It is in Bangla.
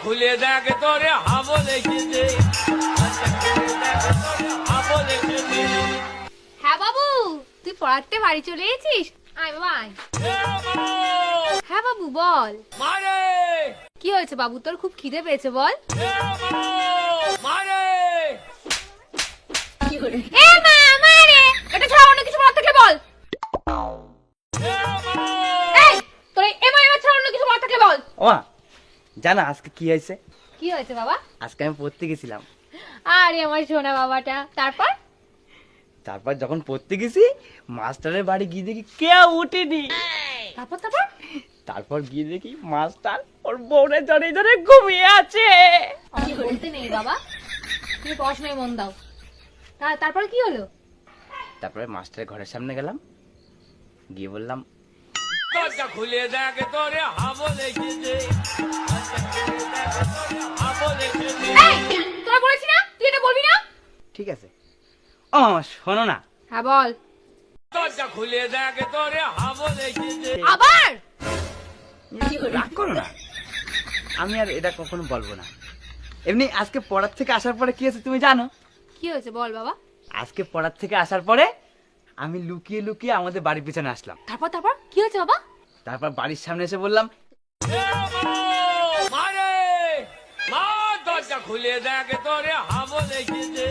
খুলে দেখ তোরে হাবল এসেছে। হ্যাঁ বাবু, তুই পড়াতে বাড়ি চলে এসেছিস? আয় বাবা আয়। হ্যাঁ বাবু বল। মারে কি হয়েছে বাবু, তোর খুব খিদে পেয়েছে বল। মারে এ মা মারে, এটা ছাড়া অন্য কিছু বলার থাকলে বল। এই তোর এ মা এমা ছাড়া অন্য কিছু বলার থাকলে বল। ওমা জানো আজকে কি হয়েছে? কি হয়েছে বাবা? আজকে আমি পড়তে গেছিলাম। আরে আমার সোনা বাবাটা। তারপর যখন পড়তে গেছি মাস্টারের বাড়ি গিয়ে দেখি কেউ উঠেনি। তারপর তারপর তারপর গিয়ে দেখি মাস্টার ওর বউরে ধরে ধরে ঘুমিয়ে আছে। আমি বলতে নেই বাবা, তুমি পড়াশোনায় মন দাও। তারপর কি হলো? তারপরে মাস্টারের ঘরের সামনে গেলাম, গিয়ে বললাম দরজা খুলে দেখ তোরে হাবল এসেছে। হাবল এসেছে। এই তোরা বলেছি না তুই এটা বলবি না। ঠিক আছে। ও মামা শোনো না। হ্যাঁ বল। দরজা খুলে দেখ তোরে হাবল এসেছে। আবার রাগ করো না, আমি আর এটা কখনো বলবো না। এমনি আজকে পড়ার থেকে আসার পরে কি হয়েছে তুমি জানো? কি হয়েছে বল বাবা। আজকে পড়ার থেকে আসার পরে আমি লুকিয়ে লুকিয়ে আমাদের বাড়ির পিছনে আসলাম। তারপর কি হয়েছে বাবা? তারপর বাড়ির সামনে এসে বললাম মারে মা, দরজা খুলে দেখ তোরে হাবল এসেছে।